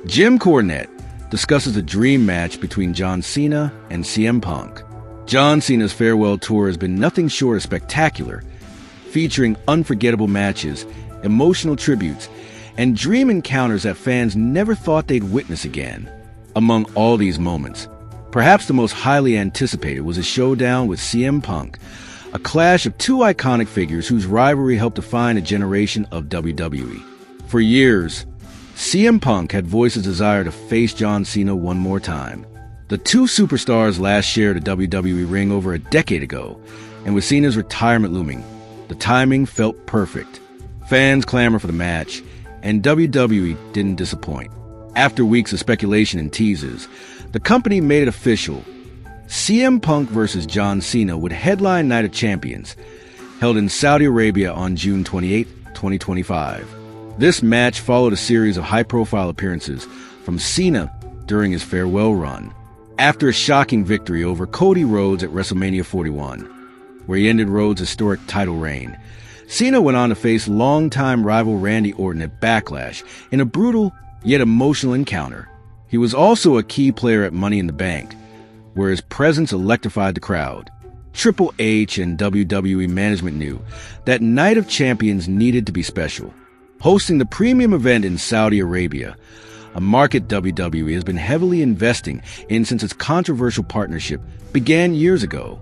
Jim Cornette discusses a dream match between John Cena and CM Punk. John Cena's farewell tour has been nothing short of spectacular, featuring unforgettable matches, emotional tributes, and dream encounters that fans never thought they'd witness again. Among all these moments, perhaps the most highly anticipated was a showdown with CM Punk, a clash of two iconic figures whose rivalry helped define a generation of WWE. For years, CM Punk had voiced his desire to face John Cena one more time. The two superstars last shared a WWE ring over a decade ago, and with Cena's retirement looming, the timing felt perfect. Fans clamored for the match, and WWE didn't disappoint. After weeks of speculation and teases, the company made it official. CM Punk vs. John Cena would headline Night of Champions, held in Saudi Arabia on June 28, 2025. This match followed a series of high-profile appearances from Cena during his farewell run. After a shocking victory over Cody Rhodes at WrestleMania 41, where he ended Rhodes' historic title reign, Cena went on to face longtime rival Randy Orton at Backlash in a brutal yet emotional encounter. He was also a key player at Money in the Bank, where his presence electrified the crowd. Triple H and WWE management knew that Night of Champions needed to be special. Hosting the premium event in Saudi Arabia, a market WWE has been heavily investing in since its controversial partnership began years ago,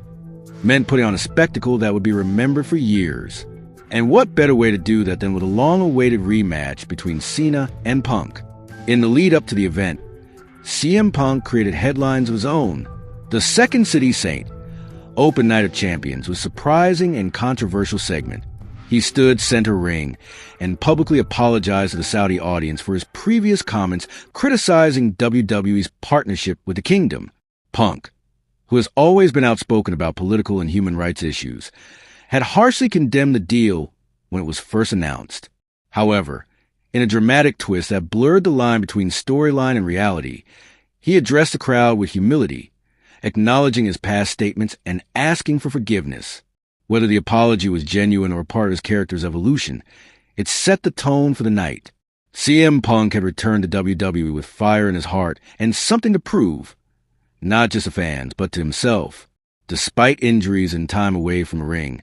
meant putting on a spectacle that would be remembered for years. And what better way to do that than with a long-awaited rematch between Cena and Punk? In the lead-up to the event, CM Punk created headlines of his own. The Second City Saint opened Night of Champions with a surprising and controversial segment. He stood center ring and publicly apologized to the Saudi audience for his previous comments criticizing WWE's partnership with the Kingdom. Punk, who has always been outspoken about political and human rights issues, had harshly condemned the deal when it was first announced. However, in a dramatic twist that blurred the line between storyline and reality, he addressed the crowd with humility, acknowledging his past statements and asking for forgiveness. Whether the apology was genuine or part of his character's evolution, it set the tone for the night. CM Punk had returned to WWE with fire in his heart and something to prove, not just to fans, but to himself. Despite injuries and time away from the ring,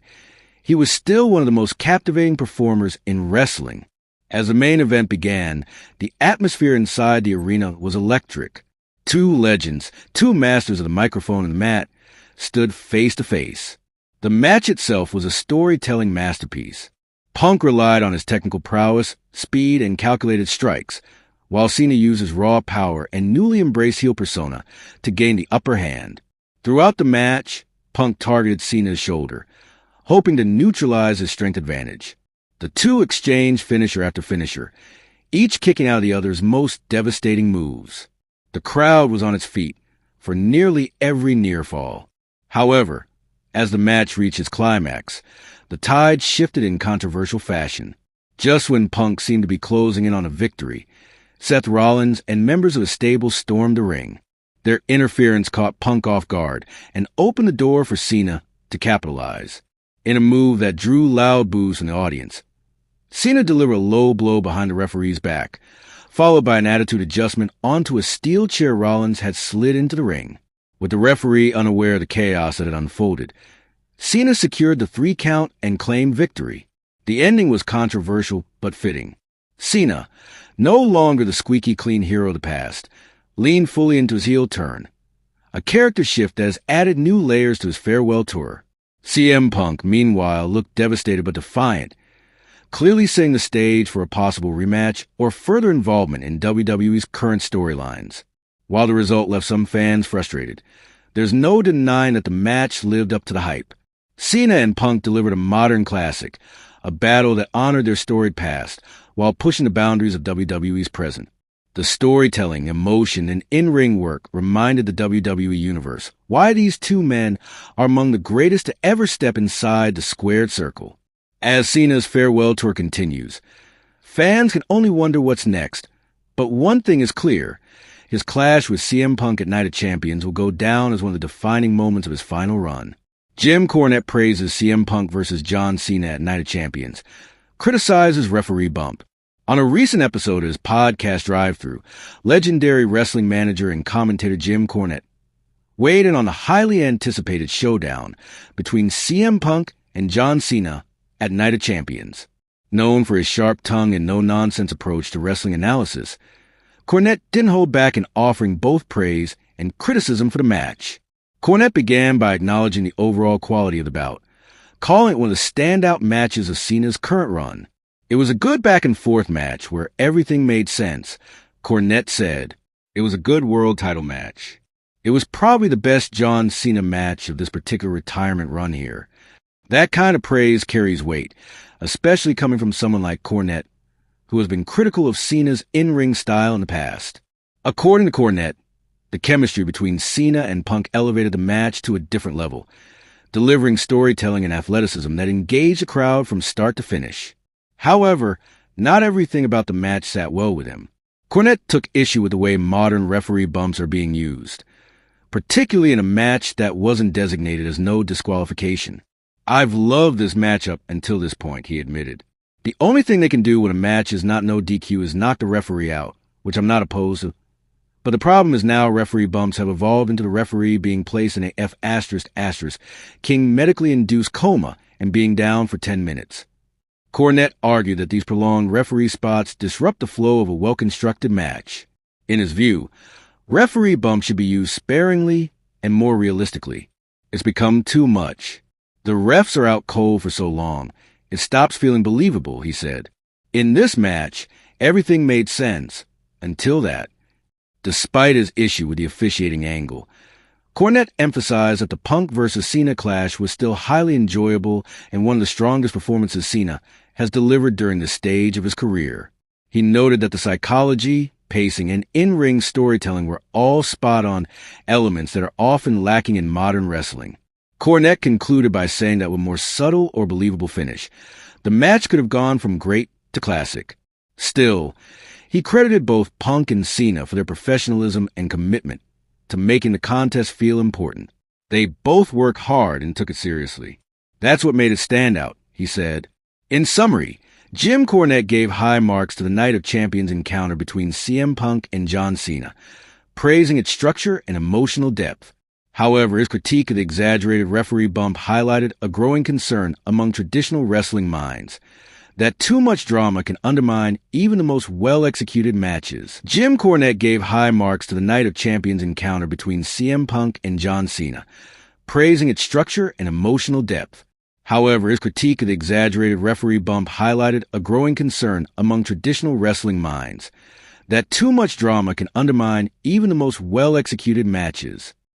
he was still one of the most captivating performers in wrestling. As the main event began, the atmosphere inside the arena was electric. Two legends, two masters of the microphone and the mat, stood face to face. The match itself was a storytelling masterpiece. Punk relied on his technical prowess, speed, and calculated strikes, while Cena used his raw power and newly embraced heel persona to gain the upper hand. Throughout the match, Punk targeted Cena's shoulder, hoping to neutralize his strength advantage. The two exchanged finisher after finisher, each kicking out of the other's most devastating moves. The crowd was on its feet for nearly every near fall. However, as the match reached its climax, the tide shifted in controversial fashion. Just when Punk seemed to be closing in on a victory, Seth Rollins and members of his stable stormed the ring. Their interference caught Punk off guard and opened the door for Cena to capitalize. In a move that drew loud boos from the audience, Cena delivered a low blow behind the referee's back, followed by an attitude adjustment onto a steel chair Rollins had slid into the ring. With the referee unaware of the chaos that had unfolded, Cena secured the 3 count and claimed victory. The ending was controversial but fitting. Cena, no longer the squeaky clean hero of the past, leaned fully into his heel turn, a character shift that has added new layers to his farewell tour. CM Punk, meanwhile, looked devastated but defiant, clearly setting the stage for a possible rematch or further involvement in WWE's current storylines. While the result left some fans frustrated, there's no denying that the match lived up to the hype. Cena and Punk delivered a modern classic, a battle that honored their storied past while pushing the boundaries of WWE's present. The storytelling, emotion, and in-ring work reminded the WWE Universe why these two men are among the greatest to ever step inside the squared circle. As Cena's farewell tour continues, fans can only wonder what's next, but one thing is clear. His clash with CM Punk at Night of Champions will go down as one of the defining moments of his final run. Jim Cornette praises CM Punk vs. John Cena at Night of Champions, criticizes referee bump, On a recent episode of his podcast Drive-Thru, legendary wrestling manager and commentator Jim Cornette weighed in on the highly anticipated showdown between CM Punk and John Cena at Night of Champions. Known for his sharp tongue and no-nonsense approach to wrestling analysis, Cornette didn't hold back in offering both praise and criticism for the match. Cornette began by acknowledging the overall quality of the bout, calling it one of the standout matches of Cena's current run. It was a good back-and-forth match where everything made sense. Cornette said, "It was a good world title match. It was probably the best John Cena match of this particular retirement run here." That kind of praise carries weight, especially coming from someone like Cornette, who has been critical of Cena's in-ring style in the past. According to Cornette, the chemistry between Cena and Punk elevated the match to a different level, delivering storytelling and athleticism that engaged the crowd from start to finish. However, not everything about the match sat well with him. Cornette took issue with the way modern referee bumps are being used, particularly in a match that wasn't designated as no disqualification. "I've loved this matchup until this point," he admitted. "The only thing they can do when a match is not no DQ is knock the referee out, which I'm not opposed to. But the problem is now referee bumps have evolved into the referee being placed in a F*** King medically induced coma and being down for 10 minutes. Cornette argued that these prolonged referee spots disrupt the flow of a well-constructed match. In his view, referee bumps should be used sparingly and more realistically. It's become too much. The refs are out cold for so long, it stops feeling believable, he said. In this match, everything made sense, until that. Despite his issue with the officiating angle, Cornette emphasized that the Punk vs. Cena clash was still highly enjoyable and one of the strongest performances Cena has delivered during this stage of his career. He noted that the psychology, pacing, and in-ring storytelling were all spot-on elements that are often lacking in modern wrestling. Cornette concluded by saying that with more subtle or believable finish, the match could have gone from great to classic. Still, he credited both Punk and Cena for their professionalism and commitment to making the contest feel important. They both worked hard and took it seriously. That's what made it stand out, he said. In summary, Jim Cornette gave high marks to the Night of Champions encounter between CM Punk and John Cena, praising its structure and emotional depth. However, his critique of the exaggerated referee bump highlighted a growing concern among traditional wrestling minds that too much drama can undermine even the most well-executed matches. Jim Cornette gave high marks to the Night of Champions encounter between CM Punk and John Cena, praising its structure and emotional depth. However, his critique of the exaggerated referee bump highlighted a growing concern among traditional wrestling minds that too much drama can undermine even the most well-executed matches.